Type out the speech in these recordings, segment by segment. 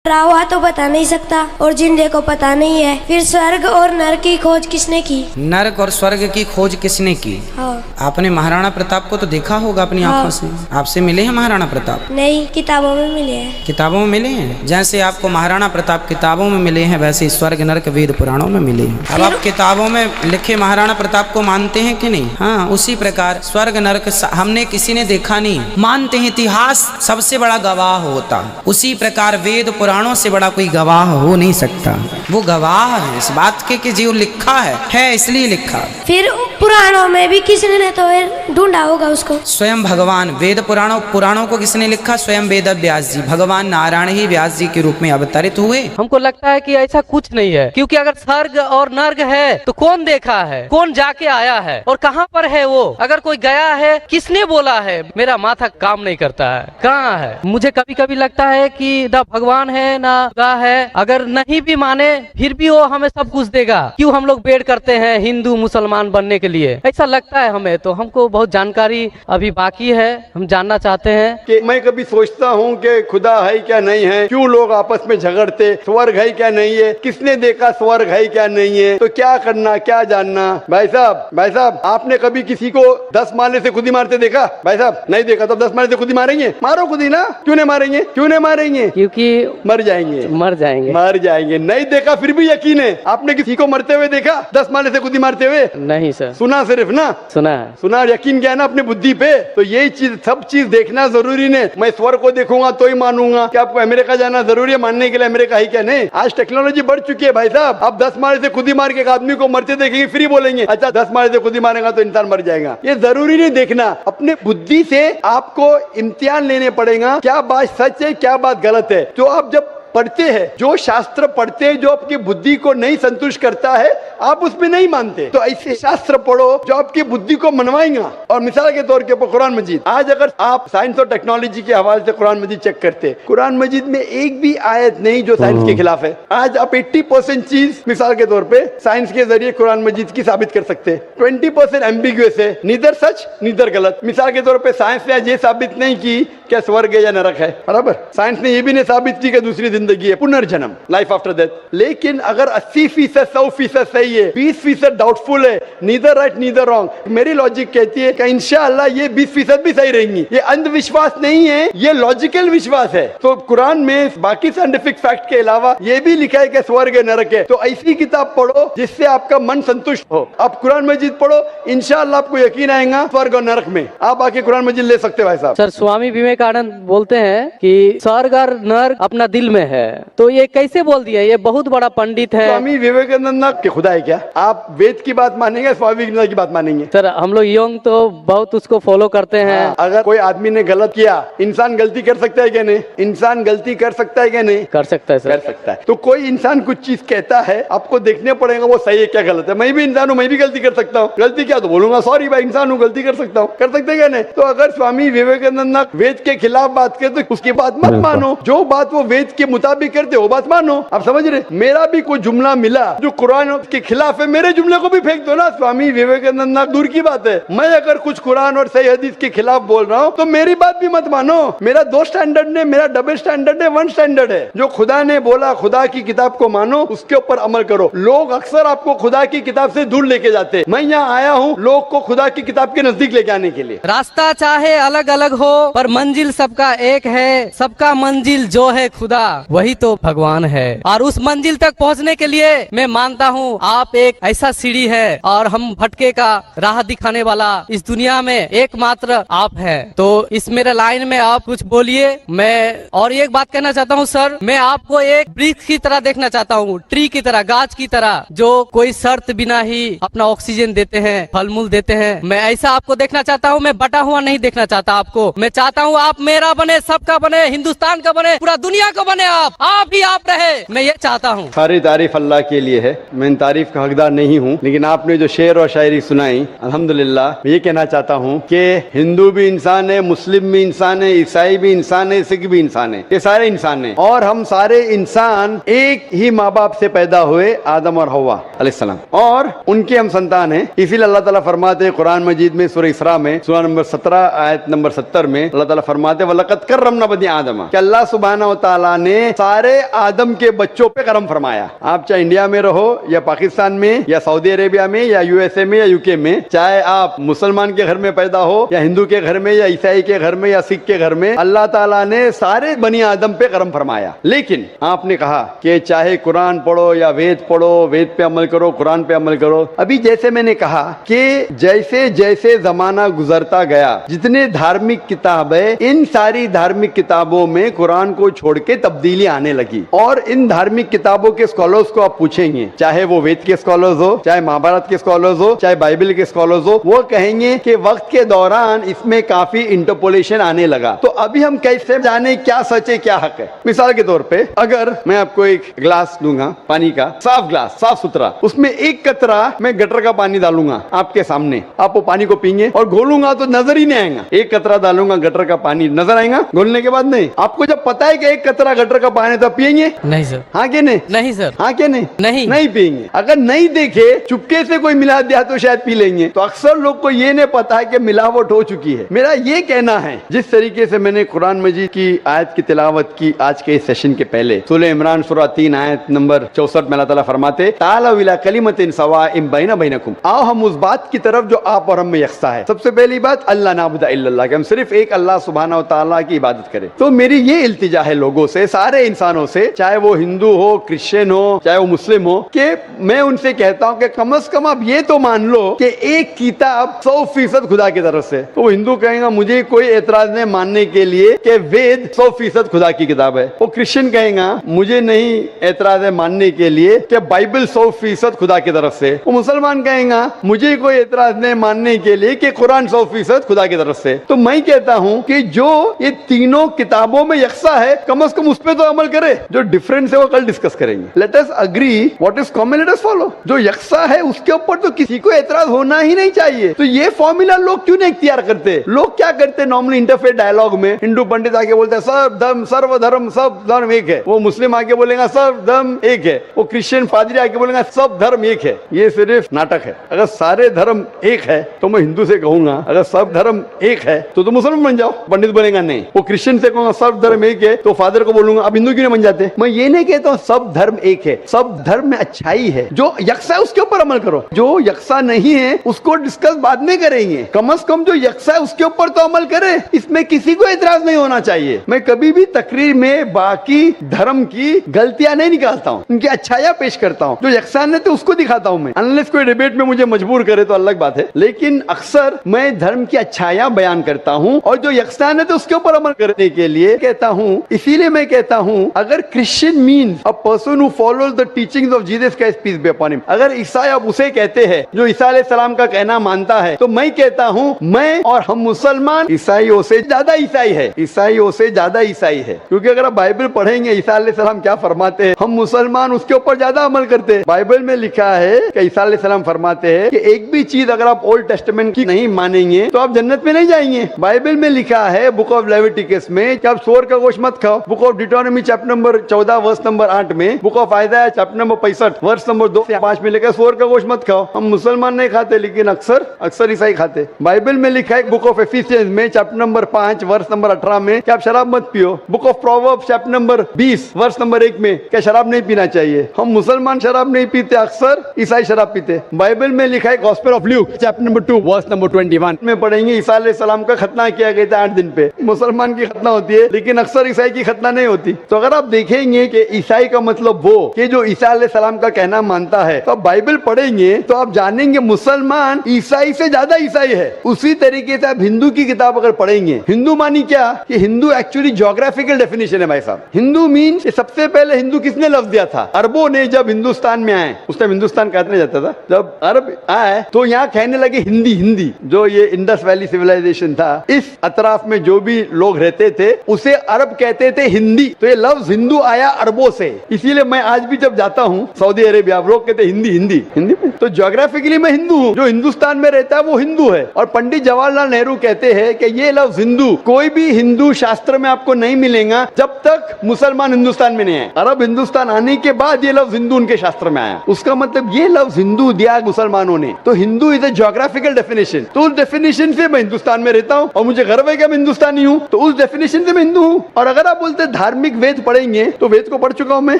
रहा हुआ तो बता नहीं सकता और जिंदे को पता नहीं है। फिर स्वर्ग और नरक की खोज किसने की? नरक और स्वर्ग की खोज किसने की? हाँ। आपने महाराणा प्रताप को तो देखा होगा अपनी आंखों से। आपसे मिले हैं महाराणा प्रताप? नहीं, किताबों में मिले हैं। किताबों में मिले हैं? जैसे आपको महाराणा प्रताप किताबों में मिले हैं वैसे स्वर्ग नरक वेद पुराणों में मिले हैं। अब आप किताबों में लिखे महाराणा प्रताप को मानते हैं कि नहीं? हाँ, उसी प्रकार स्वर्ग नरक हमने किसी ने देखा नहीं, मानते हैं इतिहास सबसे बड़ा गवाह होता। उसी प्रकार वेद पुराणों से बड़ा कोई गवाह हो नहीं सकता। वो गवाह है इस बात के कि जो लिखा है इसलिए लिखा। फिर पुराणों में भी किसने ने तो ढूंढा होगा उसको? स्वयं भगवान। वेद पुराणों को किसने लिखा? स्वयं वेद व्यास जी। भगवान नारायण ही व्यास जी के रूप में अवतरित हुए। हमको लगता है कि ऐसा कुछ नहीं है, क्योंकि अगर स्वर्ग और नर्क है तो कौन देखा है, कौन जाके आया है और कहाँ पर है वो? अगर कोई गया है, किसने बोला है? मेरा माथा काम नहीं करता है, कहाँ है? मुझे कभी कभी लगता है कि ना भगवान है ना खुदा है। अगर नहीं भी माने फिर भी वो हमें सब कुछ देगा। क्यों हम लोग वेट करते हैं हिंदू मुसलमान बनने के लिए? ऐसा लगता है हमें। तो हमको बहुत जानकारी अभी बाकी है, हम जानना चाहते हैं। कि मैं कभी सोचता हूँ कि खुदा है क्या नहीं है, क्यों लोग आपस में झगड़ते, स्वर्ग है क्या नहीं है, किसने देखा स्वर्ग है क्या नहीं है, तो क्या करना क्या जानना। भाई साहब आपने कभी किसी को 10 मारने से खुद ही मारते देखा? भाई साहब नहीं देखा तो 10 मारने से खुद ही मारेंगे? मारो खुद ही ना। क्यों नहीं मारेंगे? क्योंकि मर जाएंगे। नहीं देखा फिर भी यकीन है। आपने किसी को मरते हुए देखा 10 मारने से खुद ही मारते हुए? नहीं सर। सुना सिर्फ ना? सुना। यकीन क्या है ना अपनी बुद्धि पे। तो यही चीज सब चीज देखना जरूरी नहीं। मैं स्वर्ग को देखूंगा तो ही मानूंगा। क्या आपको अमेरिका जाना जरूरी है मानने के लिए अमेरिका है क्या? नहीं। आज टेक्नोलॉजी बढ़ चुकी है भाई साहब। आप 10 मारने से खुद ही मार के एक आदमी को मरते देखेंगे फिर ही बोलेंगे अच्छा 10 मारने से खुद ही मारेगा तो इंसान मर जाएगा। ये जरूरी नहीं देखना। अपने बुद्धि से आपको इम्तिहान लेने पड़ेगा, क्या बात सच है क्या बात गलत है। तो आप जब पढ़ते हैं, जो शास्त्र पढ़ते हैं जो आपकी बुद्धि को नहीं संतुष्ट करता है आप उसमें नहीं मानते, तो ऐसे शास्त्र पढ़ो जो आपकी बुद्धि को मनवाएगा। और मिसाल के तौर के ऊपर कुरान मजीद, आज अगर आप साइंस और टेक्नोलॉजी के हवाले से कुरान मजीद चेक करते, कुरान मजीद में एक भी आयत नहीं जो साइंस के खिलाफ है। आज आप 80% चीज मिसाल के तौर पे साइंस के जरिए कुरान मजीद की साबित कर सकते हैं। 20% एम्बिग्युअस है, नीदर सच नीदर गलत। मिसाल के तौर पे साइंस ने ये साबित नहीं की क्या स्वर्ग है या नरक है, बराबर। साइंस ने ये भी नहीं साबित की कि दूसरी जिंदगी है, पुनर्जन्म, लाइफ आफ्टर डेथ। लेकिन अगर 80% 100% सही है, 20% डाउटफुल है, नीदर राइट नीदर रॉन्ग, मेरी लॉजिक कहती है कि इंशाअल्लाह ये 20% भी सही रहेंगी। ये अंधविश्वास नहीं है, ये लॉजिकल विश्वास है। तो कुरान में बाकी साइंटिफिक फैक्ट के अलावा ये भी लिखा है कि स्वर्ग है नरक है। तो ऐसी किताब पढ़ो जिससे आपका मन संतुष्ट हो। आप कुरान मजीद पढ़ो, इंशाअल्लाह आपको यकीन आएगा स्वर्ग और नरक में। आप आके कुरान मजीद ले सकते हो भाई साहब। सर, स्वामी विवेकानंद बोलते हैं कि स्वर्ग और नर्क अपना दिल में है, तो ये कैसे बोल दिया? ये बहुत बड़ा पंडित है। स्वामी विवेकानंद के खुदा है क्या? आप वेद की बात मानेंगे, स्वामी विवेकानंद की बात मानेंगे? सर, हम लोग यंग तो बहुत उसको फॉलो करते हैं। अगर कोई आदमी ने गलत किया, इंसान गलती कर सकता है क्या नहीं? इंसान गलती कर सकता है क्या नहीं? कर सकता है सर। कर सकता है। तो कोई इंसान कुछ चीज कहता है, आपको देखने पड़ेगा वो सही है क्या गलत है। मैं भी इंसान हूँ, मैं भी गलती कर सकता हूँ। गलती क्या तो बोलूंगा सॉरी भाई, इंसान हूँ गलती कर सकता हूँ। कर सकते क्या नहीं? तो अगर स्वामी विवेकानंद वेद के खिलाफ बात करते तो उसकी बात मत मानो। जो बात वो वेद के मुताबिक करते वो बात मानो। आप समझ रहे? मेरा भी कोई जुमला मिला जो कुरान के खिलाफ है, मेरे जुमले को भी फेंक दो ना। स्वामी विवेकानंद दूर की बात है, मैं अगर कुछ कुरान और सही हदीस के खिलाफ बोल रहा हूँ तो मेरी बात भी मत मानो। मेरा 2 स्टैंडर्ड नहीं, मेरा डबल स्टैंडर्ड है, 1 स्टैंडर्ड है। जो खुदा ने बोला, खुदा की किताब को मानो, उसके ऊपर अमल करो। लोग अक्सर आपको खुदा की किताब से दूर लेके जाते। मैं यहाँ आया हूँ लोग को खुदा की किताब के नजदीक लेके आने के लिए। रास्ता चाहे अलग अलग हो पर मंजिल सबका एक है। सबका मंजिल जो है खुदा, वही तो भगवान है। और उस मंजिल तक पहुंचने के लिए मैं मानता हूं आप एक ऐसा सीढ़ी है और हम भटके का राह दिखाने वाला इस दुनिया में एकमात्र आप है। तो इस मेरे लाइन में आप कुछ बोलिए। मैं और एक बात कहना चाहता हूं सर, मैं आपको एक वृक्ष की तरह देखना चाहता हूं, ट्री की तरह, गाछ की तरह, जो कोई शर्त बिना ही अपना ऑक्सीजन देते हैं, फल मूल देते हैं। मैं ऐसा आपको देखना चाहता हूं। मैं बटा हुआ नहीं देखना चाहता आपको। मैं चाहता हूं आप मेरा बने, सबका बने, हिंदुस्तान का बने, पूरा दुनिया का बने। आप ही आप रहे, मैं ये चाहता हूँ। सारी तारीफ अल्लाह के लिए है, मैं इन तारीफ का हकदार नहीं हूँ। लेकिन आपने जो शेर और शायरी सुनाई, अल्हम्दुलिल्लाह, मैं ये कहना चाहता हूँ कि हिंदू भी इंसान है, मुस्लिम भी इंसान है, ईसाई भी इंसान है, सिख भी इंसान है, ये सारे इंसान है। और हम सारे इंसान एक ही माँ बाप से पैदा हुए, आदम और हव्वा अलैहिस्सलाम, और उनके हम संतान हैं। इसीलिए अल्लाह ताला फरमाते हैं कुरान मजीद में सूरह इसरा में सूरह नंबर 17 आयत नंबर 70 में अल्लाह ताला फरमाते वलक़द कर्रमना बनी आदम, कि अल्लाह सुब्हानहू व तआला ने सारे आदम के बच्चों पे करम फरमाया। आप चाहे इंडिया में रहो या पाकिस्तान में या सऊदी अरेबिया में या यूएसए में या यूके में, चाहे आप मुसलमान के घर में पैदा हो या हिंदू के घर में या ईसाई के घर में या सिख के घर में, अल्लाह ताला ने सारे बनी आदम पे करम फरमाया। लेकिन आपने कहा कि चाहे कुरान पढ़ो या वेद पढ़ो, वेद पे अमल करो, कुरान पे अमल करो। अभी जैसे मैंने कहा कि जैसे जैसे जमाना गुजरता गया, जितने धार्मिक किताब है, इन सारी धार्मिक किताबों में कुरान को छोड़ के तब्दीली आने लगी। और इन धार्मिक किताबों के स्कॉलर्स को आप पूछेंगे, चाहे वो वेद के स्कॉलर्स हो, चाहे महाभारत के स्कॉलर्स हो, चाहे बाइबल के स्कॉलर्स हो, वो कहेंगे कि वक्त के दौरान इसमें काफी इंटरपोलेशन आने लगा। तो अभी हम कैसे जाने क्या सच है क्या हक है? मिसाल के तौर पे अगर मैं आपको एक ग्लास दूंगा पानी का, साफ ग्लास, साफ सुथरा, उसमें एक कतरा मैं गटर का पानी डालूंगा आपके सामने, आप वो पानी को पीएंगे और घोलूंगा तो नजर ही नहीं आएगा। एक कतरा डालूंगा गटर का पानी, नजर आएगा घोलने के बाद? नहीं। आपको जब पता है कि एक कतरा गटर का पानी, तो पिएंगे? नहीं सर। हाँ के नहीं? नहीं सर। हाँ के नहीं? नहीं पिएंगे। अगर नहीं देखे, चुपके से कोई मिला दिया तो शायद पी लेंगे। तो अक्सर लोग को ये नहीं पता है कि मिलावट हो चुकी है। मेरा ये कहना है, जिस तरीके से मैंने कुरान मजीद की आयत की तिलावत की आज के इस सेशन के पहले, सूरह इमरान सूरह 3 आयत नंबर 64 में अल्लाह ताला फरमाते, ताअलू इला कलिमतिन सवाइम बैना बैनकुम, आओ हम उस बात की तरफ जो आप और हम में यकसा है। सबसे पहली बात, अल्लाह नाबुदा इल्लल्लाह, कि हम सिर्फ एक अल्लाह सुब्हानहू व तआला की इबादत करें। तो मेरी ये इल्तिजा है लोगों से, सारे इंसानों से, चाहे वो हिंदू हो, क्रिश्चियन हो, चाहे वो मुस्लिम हो, कि मैं उनसे कहता हूं कि कम से कम आप ये तो मान लो कि एक किताब 100% खुदा की तरफ से। तो वो हिंदू कहेगा मुझे कोई एतराज नहीं मानने के लिए कि वेद 100% खुदा की किताब है। वो क्रिश्चियन कहेगा मुझे नहीं एतराज है मानने के लिए कि बाइबल 100% खुदा की तरफ से। वो मुसलमान कहेगा मुझे कोई एतराज नहीं मानने के लिए कि कुरान 100% खुदा की तरफ से। तो मैं कहता हूं कि जो ये तीनों किताबों में यकसा है, कम से कम उस पर तो अमल करे। जो डिफरेंस है वो कल डिस्कस करेंगे। Let us agree what is common, let us follow. जो यकसा है उसके ऊपर तो किसी को एतराज होना ही नहीं चाहिए। तो ये फॉर्मूला लोग क्यों नहीं इख्तियार करते? लोग क्या करते नॉर्मली इंटरफेथ डायलॉग में, हिंदू पंडित आके बोलते हैं सब धर्म सर्वधर्म सब धर्म एक है, वो मुस्लिम आके बोलेगा सब धर्म एक है, वो क्रिश्चियन पादरी आके बोलेगा सब धर्म एक है। ये सिर्फ नाटक है। अगर सारे धर्म एक है तो मैं हिंदू से कहूंगा अगर सब धर्म एक है तो मुसलमान बन जाओ। पंडित बोलेगा नहीं। वो क्रिश्चियन से कहूंगा सब धर्म एक है तो फादर को बोलूंगा अब हिंदू क्यों नहीं बन जाते? मैं ये नहीं कहता हूं सब धर्म एक है, सब धर्म में अच्छाई है। जो यकसा है उसके ऊपर अमल करो, जो यकसा नहीं है उसको डिस्कस बाद में करेंगे। कम से कम जो यकसा है उसके ऊपर तो अमल करे, इसमें किसी को एतराज नहीं होना चाहिए। मैं कभी भी तकरीर में बाकी धर्म की गलतियां नहीं निकालता हूं, उनकी अच्छाइयां पेश करता हूं। जो यकसान है तो उसको दिखाता हूं मैं, अनलेस कोई डिबेट में मुझे मजबूर करे तो अलग बात है। लेकिन अक्सर मैं धर्म की अच्छाइयां बयान करता हूं और जो यकसान है तो उसके ऊपर अमल करने के लिए कहता हूं। इसीलिए मैं कहता हूं अगर Christian means a person who follows the teachings of Jesus Christ peace be upon him, अगर ईसाई अब उसे कहते हैं जो ईसा अलैहिस्सलाम का कहना मानता है, तो मैं कहता हूं मैं और हम मुसलमान ईसाइयों से ज्यादा ईसाई है, ईसाइयों से ज्यादा ईसाई है। क्योंकि अगर आप बाइबल पढ़ेंगे ईसा अलैहिस्सलाम क्या फरमाते हैं, हम मुसलमान उसके ऊपर ज्यादा अमल करते हैं। बाइबल में लिखा है कि ईसा अलैहिस्सलाम फरमाते हैं कि एक भी चीज अगर आप ओल्ड टेस्टामेंट की नहीं मानेंगे तो आप जन्नत में नहीं जाएंगे। बाइबल में लिखा है बुक ऑफ लेविटिकस में कि आप सूअर का गोश्त मत खाओ। Book of Deuteronomy chapter number 14 verse number 8 में, book of Isaiah chapter number 65 verse number 2 से 5 में लिखा है सूअर का गोश्त मत खाओ। हम मुसलमान नहीं खाते लेकिन अक्सर ईसाई खाते। बाइबल में लिखा है बुक ऑफ एफिसियंस में चैप्टर नंबर 5 वर्स नंबर 18 में कि आप शराब मत पियो। Book of Proverbs chapter number 20 verse number 1 में क्या शराब नहीं पीना चाहिए। हम मुसलमान शराब नहीं पीते, अक्सर ईसाई शराब पीते। बाइबल में लिखा है Gospel of Luke chapter number 2 verse number 21 में पढ़ेंगे ईसा अलैहिस्सलाम का खतना किया गया था 8 दिन पे। मुसलमान की खतना होती है लेकिन अक्सर ईसाई की खतना नहीं होती। तो अगर आप देखेंगे कि ईसाई का मतलब वो कि जो ईसा अलैहिस्सलाम का कहना मानता है, तो आप बाइबल पढ़ेंगे तो आप जानेंगे मुसलमान ईसाई से ज्यादा ईसाई है। उसी तरीके से आप हिंदू की किताब अगर पढ़ेंगे, हिंदू मानी क्या कि हिंदू एक्चुअली ज्योग्राफिकल डेफिनेशन है भाई साहब। हिंदू मीन्स सबसे पहले हिंदू किसने लफ्ज दिया था? अरबों ने जब हिंदुस्तान में आए, उस टाइम हिंदुस्तान कहते नहीं जाता था, जब अरब आए तो यहाँ कहने लगे हिंदी। हिंदी जो ये इंडस वैली सिविलाइजेशन था, इस अतराफ में जो भी लोग रहते थे उसे अरब कहते थे हिंदी। तो ये लफ्ज हिंदू आया अरबों से। इसीलिए मैं आज भी जब जाता हूँ सऊदी अरेबिया, लोग कहते हिंदी हिंदी हिंदी में। तो ज्योग्राफिकली मैं हिंदू हूँ, जो हिंदुस्तान में रहता है वो हिंदू है। और पंडित जवाहरलाल नेहरू कहते हैं कि ये लफ्ज हिंदू कोई भी हिंदू शास्त्र में आपको नहीं मिलेगा जब तक मुसलमान हिंदुस्तान में नहीं आए। अरब हिंदुस्तान आने के बाद ये लफ्ज हिंदू उनके शास्त्र में आया। उसका मतलब ये लफ्ज हिंदू दिया मुसलमानों ने। तो Hindu is a geographical definition. तो उस डेफिनेशन से मैं हिंदुस्तान में रहता हूँ और मुझे गर्व है कि मैं हिंदुस्तानी हूँ, तो उस डेफिनेशन से मैं हिंदू हूँ। और अगर आप बोलते धार्मिक धार्मिक वेद पढ़ेंगे तो वेद को पढ़ चुका हूं मैं,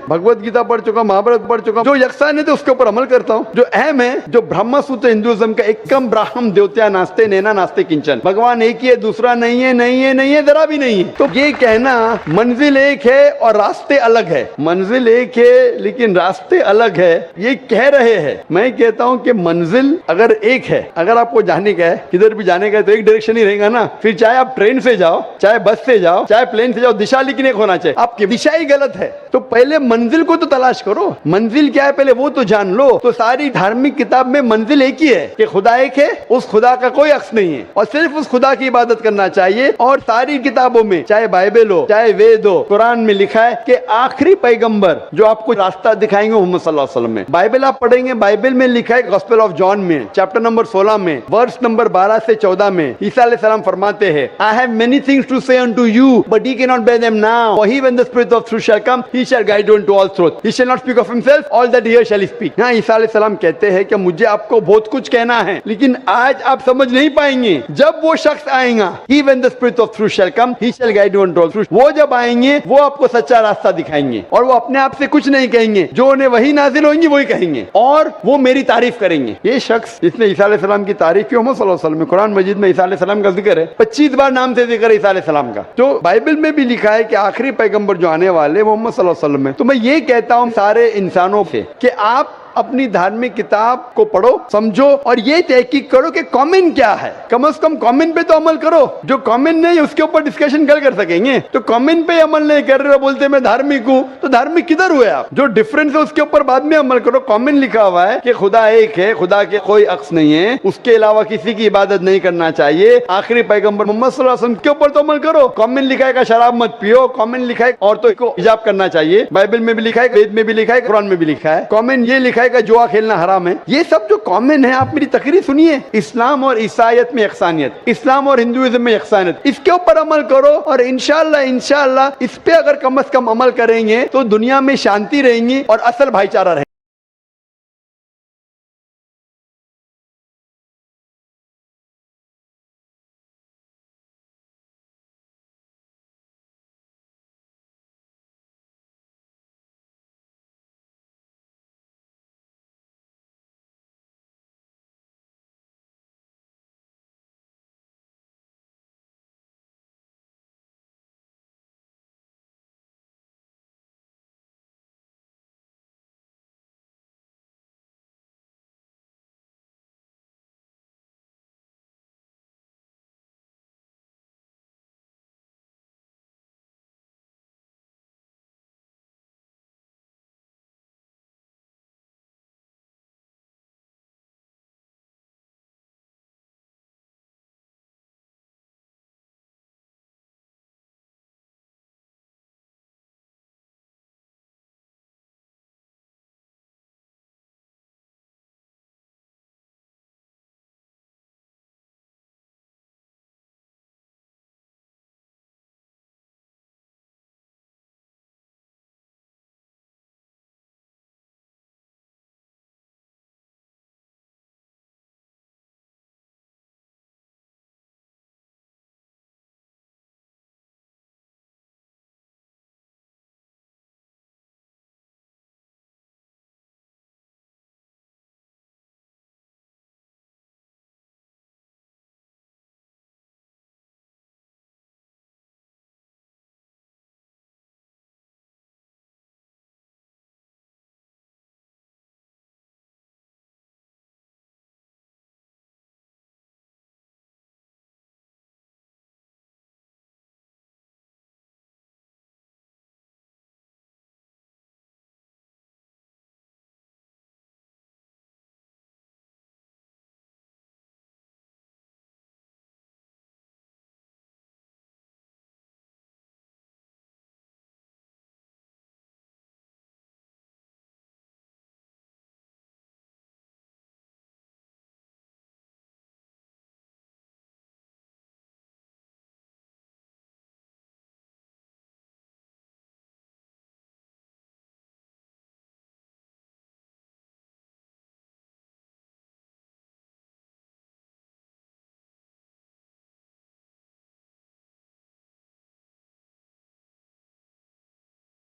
भगवत गीता पढ़ चुका हूं, महाभारत पढ़ चुका हूं। जो यक्षान है तो उसके ऊपर अमल करता हूं। जो अहम है, जो ब्रह्म सूत्र हिंदुइज्म का एकम ब्राह्मण द्योत्या नास्ते नैना नास्ते किंचन, भगवान एक ही है, दूसरा नहीं है, नहीं है, नहीं है, जरा भी नहीं है। तो ये कहना मंजिल एक है और रास्ते अलग है, मंजिल एक है लेकिन रास्ते अलग है, ये कह रहे हैं। मैं कहता हूं कि मंजिल अगर एक है, अगर आपको जाने का है, किधर भी जाने का है तो एक डायरेक्शन ही रहेगा ना। फिर चाहे आप ट्रेन से जाओ, चाहे बस से जाओ, चाहे प्लेन से जाओ, दिशा लेकिन एक होना चाहिए। आपकी दिशा ही गलत है तो पहले मंजिल को तो तलाश करो। मंजिल क्या है पहले वो तो जान लो। तो सारी धार्मिक किताब में मंजिल एक ही है कि खुदा एक है, उस खुदा का कोई अक्स नहीं है और सिर्फ उस खुदा की इबादत करना चाहिए। और सारी किताबों में, चाहे बाइबल हो, चाहे वेद हो, कुरान में लिखा है कि आखिरी पैगंबर जो आपको रास्ता दिखाएंगे मोहम्मद सल्लल्लाहु अलैहि वसल्लम में। बाइबल आप पढ़ेंगे, बाइबल में लिखा है गॉस्पेल ऑफ जॉन में चैप्टर नंबर 16 में वर्स नंबर 12 से 14 में ईसा अलैहिस्सलाम फरमाते हैं, I have many things to say unto you but ye cannot bear them now, for he when the spirit of truth shall come he shall guide you into all truth, he shall not speak of himself, all that he hears shall he speak। यहाँ ईसा अलैहिस्सलाम कहते हैं कि मुझे आपको बहुत कुछ कहना है लेकिन आज आप समझ नहीं पाएंगे। जब वो शख्स आएगा, he when the spirit of truth shall come he shall guide you into all truth, वो जब आएंगे वो आपको सच्चा रास्ता दिखाएंगे और वो अपने आप से कुछ नहीं कहेंगे, जो उन्हें वही नाजिल होंगी वही कहेंगे और वो मेरी तारीफ करेंगे। ये शख्स जिसने ईसा अलैहिस्सलाम की तारीफ की मोहम्मद सल्लल्लाहु अलैहि वसल्लम में, कुरान मजीद में ईसा अलैहिस्सलाम का जिक्र है, 25 बार नाम से जिक्र है ईसा अलैहिस्सलाम का। तो बाइबल में भी लिखा है कि आखिरी पैगंबर जो आने वाले मोहम्मद सल्लल्लाहु अलैहि वसल्लम है। तो मैं ये कहता हूं सारे इंसानों से कि आप अपनी धार्मिक किताब को पढ़ो, समझो और ये तहकीक करो कि कमेंट क्या है। कम से कम कमेंट पे तो अमल करो। जो कमेंट नहीं उसके ऊपर डिस्कशन कल कर सकेंगे, तो कमेंट पे अमल नहीं कर रहे हो, बोलते मैं धार्मिक हूं, तो धार्मिक किधर हुए आप? जो डिफरेंस है उसके ऊपर बाद में अमल करो। कमेंट लिखा हुआ है कि खुदा एक है, खुदा के कोई अक्स नहीं है, उसके अलावा किसी की इबादत नहीं करना चाहिए, आखिरी पैगंबर मोहम्मद सल्लल्लाहु अलैहि वसल्लम के ऊपर तो अमल करो। कमेंट लिखा है शराब मत पियो, कमेंट लिखा है औरतों को हिजाब करना चाहिए, बाइबल में भी लिखा है, वेद में भी लिखा है, कुरान में भी लिखा है। कमेंट ये लिखा है जुआ खेलना हराम है। ये सब जो कॉमन है, आप मेरी तकरीर सुनिए। इस्लाम और ईसाईयत में यकसानियत, इस्लाम और हिंदुइज्म में यकसानियत, इसके ऊपर अमल करो और इंशाअल्लाह इस पे अगर कम से कम अमल करेंगे तो दुनिया में शांति रहेंगी और असल भाईचारा रहेगा।